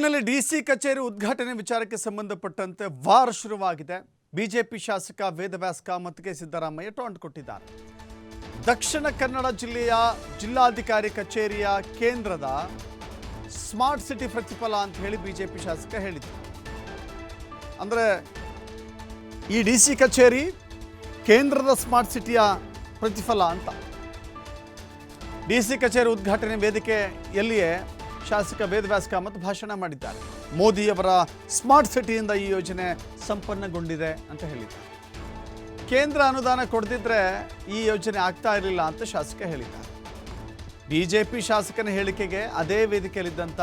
ನಲ್ಲಿ ಡಿಸಿ ಕಚೇರಿ ಉದ್ಘಾಟನೆ ವಿಚಾರಕ್ಕೆ ಸಂಬಂಧಪಟ್ಟಂತೆ ವಾರ್ ಶುರುವಾಗಿದೆ. ಬಿಜೆಪಿ ಶಾಸಕ ವೇದವ್ಯಾಸ್ ಕಾಮತ್ಗೆ ಸಿದ್ದರಾಮಯ್ಯ ಟಾಂಟ್ ಕೊಟ್ಟಿದ್ದಾರೆ. ದಕ್ಷಿಣ ಕನ್ನಡ ಜಿಲ್ಲೆಯ ಜಿಲ್ಲಾಧಿಕಾರಿ ಕಚೇರಿಯ ಕೇಂದ್ರದ ಸ್ಮಾರ್ಟ್ ಸಿಟಿ ಪ್ರತಿಫಲ ಅಂತ ಹೇಳಿ ಬಿಜೆಪಿ ಶಾಸಕ ಹೇಳಿದ್ರು. ಅಂದರೆ ಈ ಡಿಸಿ ಕಚೇರಿ ಕೇಂದ್ರದ ಸ್ಮಾರ್ಟ್ ಸಿಟಿಯ ಪ್ರತಿಫಲ ಅಂತ. ಡಿಸಿ ಕಚೇರಿ ಉದ್ಘಾಟನೆ ವೇದಿಕೆಯಲ್ಲಿಯೇ ಶಾಸಕ ವೇದವ್ಯಾಸ್ ಕಾಮತ್ ಭಾಷಣ ಮಾಡಿದ್ದಾರೆ. ಮೋದಿಯವರ ಸ್ಮಾರ್ಟ್ ಸಿಟಿಯಿಂದ ಈ ಯೋಜನೆ ಸಂಪನ್ನಗೊಂಡಿದೆ ಅಂತ ಹೇಳಿದ್ದಾರೆ. ಕೇಂದ್ರ ಅನುದಾನ ಕೊಡದಿದ್ರೆ ಈ ಯೋಜನೆ ಆಗ್ತಾ ಇರಲಿಲ್ಲ ಅಂತ ಶಾಸಕ ಹೇಳಿದ್ದಾರೆ. ಬಿಜೆಪಿ ಶಾಸಕನ ಹೇಳಿಕೆಗೆ ಅದೇ ವೇದಿಕೆಯಲ್ಲಿದ್ದಂಥ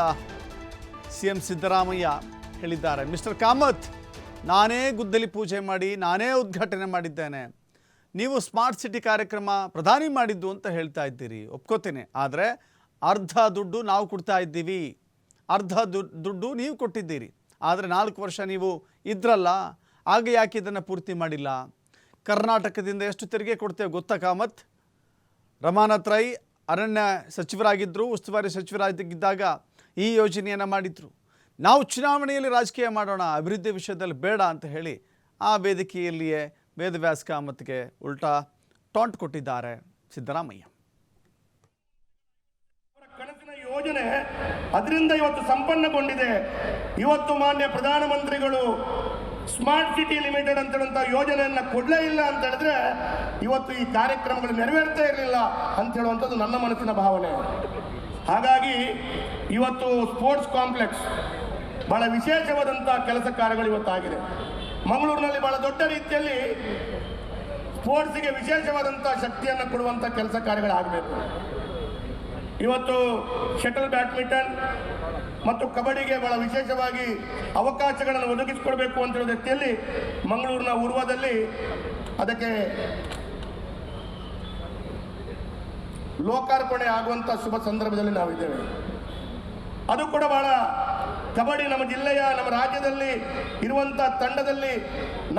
ಸಿಎಂ ಸಿದ್ದರಾಮಯ್ಯ ಹೇಳಿದ್ದಾರೆ, ಮಿಸ್ಟರ್ ಕಾಮತ್, ನಾನೇ ಗುದ್ದಲಿ ಪೂಜೆ ಮಾಡಿ ನಾನೇ ಉದ್ಘಾಟನೆ ಮಾಡಿದ್ದೇನೆ. ನೀವು ಸ್ಮಾರ್ಟ್ ಸಿಟಿ ಕಾರ್ಯಕ್ರಮ ಪ್ರಧಾನಿ ಮಾಡಿದ್ದು ಅಂತ ಹೇಳ್ತಾ ಇದ್ದೀರಿ, ಒಪ್ಕೋತೇನೆ. ಆದರೆ ಅರ್ಧ ದುಡ್ಡು ನಾವು ಕೊಡ್ತಾ ಇದ್ದೀವಿ, ಅರ್ಧ ದುಡ್ಡು ನೀವು ಕೊಟ್ಟಿದ್ದೀರಿ. ಆದರೆ 4 ವರ್ಷ ನೀವು ಇದ್ರಲ್ಲ, ಆಗ ಯಾಕೆ ಇದನ್ನು ಪೂರ್ತಿ ಮಾಡಿಲ್ಲ? ಕರ್ನಾಟಕದಿಂದ ಎಷ್ಟು ತೆರಿಗೆ ಕೊಡ್ತೇವೆ ಗೊತ್ತಾ ಕಾಮತ್? ರಮಾನಾಥ್ ರೈ ಅರಣ್ಯ ಸಚಿವರಾಗಿದ್ದರು, ಉಸ್ತುವಾರಿ ಸಚಿವರಾಗಿದ್ದಾಗ ಈ ಯೋಜನೆಯನ್ನು ಮಾಡಿದರು. ನಾವು ಚುನಾವಣೆಯಲ್ಲಿ ರಾಜಕೀಯ ಮಾಡೋಣ, ಅಭಿವೃದ್ಧಿ ವಿಷಯದಲ್ಲಿ ಬೇಡ ಅಂತ ಹೇಳಿ ಆ ವೇದಿಕೆಯಲ್ಲಿಯೇ ವೇದವ್ಯಾಸ್ ಕಾಮತ್ಗೆ ಉಲ್ಟಾ ಟಾಂಟ್ ಕೊಟ್ಟಿದ್ದಾರೆ ಸಿದ್ದರಾಮಯ್ಯ. ಕನಸಿನ ಯೋಜನೆ ಅದರಿಂದ ಇವತ್ತು ಸಂಪನ್ನಗೊಂಡಿದೆ. ಇವತ್ತು ಮಾನ್ಯ ಪ್ರಧಾನಮಂತ್ರಿಗಳು ಸ್ಮಾರ್ಟ್ ಸಿಟಿ ಲಿಮಿಟೆಡ್ ಅಂತ ಯೋಜನೆಯನ್ನ ಕೊಡಲೇ ಇಲ್ಲ ಅಂತ ಹೇಳಿದ್ರೆ ಇವತ್ತು ಈ ಕಾರ್ಯಕ್ರಮಗಳು ನೆರವೇರ್ತಾ ಇರಲಿಲ್ಲ ಅಂತ ಹೇಳುವಂಥದ್ದು ನನ್ನ ಮನಸ್ಸಿನ ಭಾವನೆ. ಹಾಗಾಗಿ ಇವತ್ತು ಸ್ಪೋರ್ಟ್ಸ್ ಕಾಂಪ್ಲೆಕ್ಸ್ ಬಹಳ ವಿಶೇಷವಾದಂಥ ಕೆಲಸ ಕಾರ್ಯಗಳು ಇವತ್ತಾಗಿದೆ. ಮಂಗಳೂರಿನಲ್ಲಿ ಬಹಳ ದೊಡ್ಡ ರೀತಿಯಲ್ಲಿ ಸ್ಪೋರ್ಟ್ಸ್ಗೆ ವಿಶೇಷವಾದಂಥ ಶಕ್ತಿಯನ್ನು ಕೊಡುವಂಥ ಕೆಲಸ ಕಾರ್ಯಗಳಾಗಬೇಕು. ಇವತ್ತು ಶಟಲ್ ಬ್ಯಾಡ್ಮಿಂಟನ್ ಮತ್ತು ಕಬಡ್ಡಿಗೆ ಬಹಳ ವಿಶೇಷವಾಗಿ ಅವಕಾಶಗಳನ್ನು ಒದಗಿಸಿಕೊಡ್ಬೇಕು ಅಂತ ಹೇಳೋ ರೀತಿಯಲ್ಲಿ ಮಂಗಳೂರಿನ ಉರ್ವದಲ್ಲಿ ಅದಕ್ಕೆ ಲೋಕಾರ್ಪಣೆ ಆಗುವಂಥ ಶುಭ ಸಂದರ್ಭದಲ್ಲಿ ನಾವಿದ್ದೇವೆ. ಅದು ಕೂಡ ಬಹಳ ಕಬಡ್ಡಿ ನಮ್ಮ ಜಿಲ್ಲೆಯ ನಮ್ಮ ರಾಜ್ಯದಲ್ಲಿ ಇರುವಂಥ ತಂಡದಲ್ಲಿ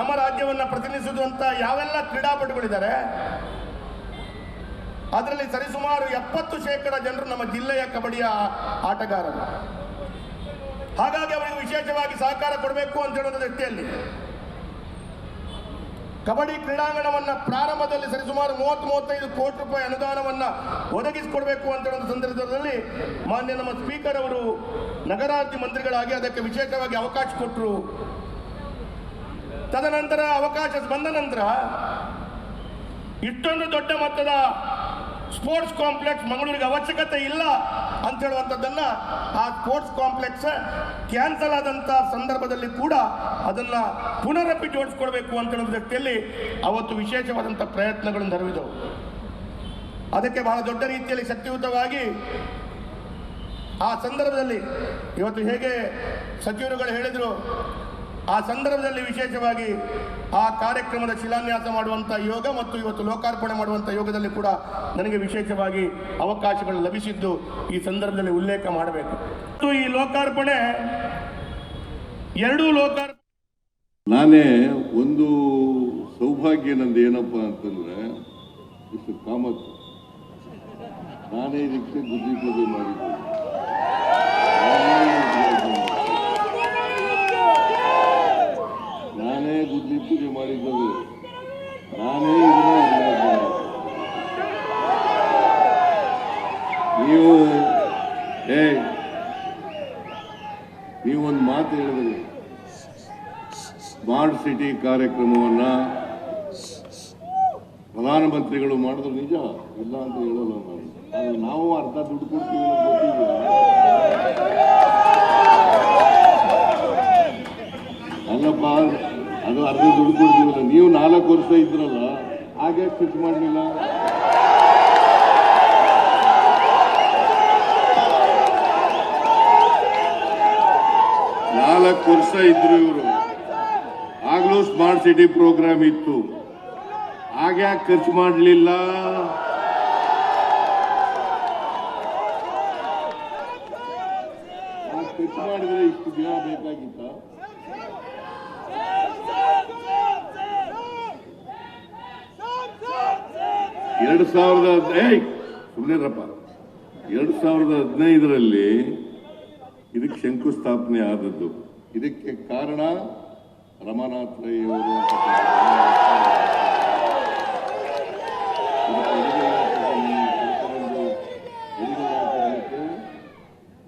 ನಮ್ಮ ರಾಜ್ಯವನ್ನು ಪ್ರತಿನಿಧಿಸುವಂಥ ಯಾವೆಲ್ಲ ಕ್ರೀಡಾಪಟುಗಳಿದ್ದಾರೆ ಅದರಲ್ಲಿ ಸರಿಸುಮಾರು 70% ಜನರು ನಮ್ಮ ಜಿಲ್ಲೆಯ ಕಬಡ್ಡಿಯ ಆಟಗಾರರು. ಹಾಗಾಗಿ ಅವರಿಗೆ ವಿಶೇಷವಾಗಿ ಸಹಕಾರ ಕೊಡಬೇಕು ಅಂತ ಹೇಳೋದ್ರ ದೃಷ್ಟಿಯಲ್ಲಿ ಕಬಡ್ಡಿ ಕ್ರೀಡಾಂಗಣವನ್ನು ಪ್ರಾರಂಭದಲ್ಲಿ ಸರಿಸುಮಾರು 30-35 ಕೋಟಿ ರೂಪಾಯಿ ಅನುದಾನವನ್ನು ಒದಗಿಸಿಕೊಡ್ಬೇಕು ಅಂತ ಹೇಳೋ ಸಂದರ್ಭದಲ್ಲಿ ಮಾನ್ಯ ನಮ್ಮ ಸ್ಪೀಕರ್ ಅವರು ನಗರಾಭಿವೃದ್ಧಿ ಮಂತ್ರಿಗಳಾಗಿ ಅದಕ್ಕೆ ವಿಶೇಷವಾಗಿ ಅವಕಾಶ ಕೊಟ್ಟರು. ತದನಂತರ ಅವಕಾಶ ಬಂದ ನಂತರ ಇಷ್ಟೊಂದು ದೊಡ್ಡ ಮೊತ್ತದ ಸ್ಪೋರ್ಟ್ಸ್ ಕಾಂಪ್ಲೆಕ್ಸ್ ಮಂಗಳೂರಿಗೆ ಅವಶ್ಯಕತೆ ಇಲ್ಲ ಅಂತ ಹೇಳುವಂಥದ್ದನ್ನು ಆ ಸ್ಪೋರ್ಟ್ಸ್ ಕಾಂಪ್ಲೆಕ್ಸ್ ಕ್ಯಾನ್ಸಲ್ ಆದಂಥ ಸಂದರ್ಭದಲ್ಲಿ ಕೂಡ ಅದನ್ನು ಪುನರಪಿ ಜೋಡಿಸ್ಕೊಡ್ಬೇಕು ಅಂತ ಹೇಳೋ ದೃಷ್ಟಿಯಲ್ಲಿ ಅವತ್ತು ವಿಶೇಷವಾದಂಥ ಪ್ರಯತ್ನಗಳು ನೆರವೇರಿದವು. ಅದಕ್ಕೆ ಬಹಳ ದೊಡ್ಡ ರೀತಿಯಲ್ಲಿ ಶಕ್ತಿಯುತವಾಗಿ ಆ ಸಂದರ್ಭದಲ್ಲಿ ಇವತ್ತು ಹೇಗೆ ಸಚಿವರುಗಳು ಹೇಳಿದರು, ಆ ಸಂದರ್ಭದಲ್ಲಿ ವಿಶೇಷವಾಗಿ ಆ ಕಾರ್ಯಕ್ರಮದ ಶಿಲಾನ್ಯಾಸ ಮಾಡುವಂಥ ಯೋಗ ಮತ್ತು ಇವತ್ತು ಲೋಕಾರ್ಪಣೆ ಮಾಡುವಂಥ ಯೋಗದಲ್ಲಿ ಕೂಡ ನನಗೆ ವಿಶೇಷವಾಗಿ ಅವಕಾಶಗಳು ಲಭಿಸಿದ್ದು ಈ ಸಂದರ್ಭದಲ್ಲಿ ಉಲ್ಲೇಖ ಮಾಡಬೇಕು. ಈ ಲೋಕಾರ್ಪಣೆ ಎರಡೂ ನಾನೇ ಒಂದು ಸೌಭಾಗ್ಯ ನಂದು ಏನಪ್ಪ ಅಂತಂದ್ರೆ ಇಷ್ಟು ಕಾಮತ್ ನಾನೇ ಇದಕ್ಕೆ ಬುದ್ಧಿ ಪೂಜೆ ಮಾಡಿದ್ದೆ. ನಾನೇ ಬುದ್ಧಿ ಪೂಜೆ ಮಾಡಿದ್ದು, ನಾನೇ ನೀವೊಂದು ಮಾತು ಹೇಳಿದ್ರಿ, ಸ್ಮಾರ್ಟ್ ಸಿಟಿ ಕಾರ್ಯಕ್ರಮವನ್ನ ಪ್ರಧಾನಮಂತ್ರಿಗಳು ಮಾಡಿದ್ರು ನಿಜ ಇಲ್ಲ ಅಂತ ಹೇಳಲ್ಲ ನಾನು. ಆದರೆ ನಾವು ಅರ್ಧ ದುಡ್ಡು ಕೊಡ್ತೀವಿ ಅನ್ನೋದು ಗೊತ್ತಿದೆ. ಅಲ್ಲಪ್ಪ, ಅದು ಅರ್ಧ ದುಡ್ಡು ಕೊಡ್ತೀವಲ್ಲ. ನೀವು 4 ವರ್ಷ ಇದ್ರಲ್ಲ, ಹಾಗೆ ಖರ್ಚು ಮಾಡಲಿಲ್ಲ. ನಾಲ್ಕು ವರ್ಷ ಇದ್ರು ಇವರು, ಆಗ್ಲೂ ಸ್ಮಾರ್ಟ್ ಸಿಟಿ ಪ್ರೋಗ್ರಾಮ್ ಇತ್ತು, ಹಾಗೆ ಖರ್ಚು ಮಾಡಲಿಲ್ಲ. ಖರ್ಚು ಮಾಡಿದ್ರೆ ಇಷ್ಟು ದಿನ ಬೇಕಾಗಿತ್ತ? 2015ರಲ್ಲಿ ಇದಕ್ಕೆ ಶಂಕುಸ್ಥಾಪನೆ ಆದದ್ದು. ಇದಕ್ಕೆ ಕಾರಣ ರಮಾನಾಥ್ ರೈ ಅವರು.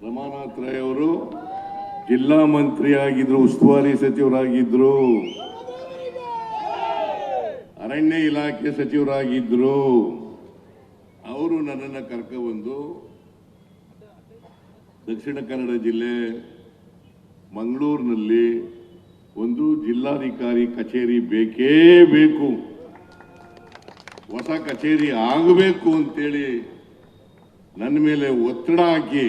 ರಮಾನಾಥ್ ರೈ ಅವರು ಜಿಲ್ಲಾ ಮಂತ್ರಿ ಆಗಿದ್ರು, ಉಸ್ತುವಾರಿ ಸಚಿವರಾಗಿದ್ರು, ಅರಣ್ಯ ಇಲಾಖೆ ಸಚಿವರಾಗಿದ್ರು. ಅವರು ನನ್ನನ್ನು ಕರ್ಕೊಂಡ್ಬಂದು ದಕ್ಷಿಣ ಕನ್ನಡ ಜಿಲ್ಲೆ ಮಂಗಳೂರಿನಲ್ಲಿ ಒಂದು ಜಿಲ್ಲಾಧಿಕಾರಿ ಕಚೇರಿ ಬೇಕೇ ಬೇಕು, ಹೊಸ ಕಚೇರಿ ಆಗಬೇಕು ಅಂತೇಳಿ ನನ್ನ ಮೇಲೆ ಒತ್ತಡ ಹಾಕಿ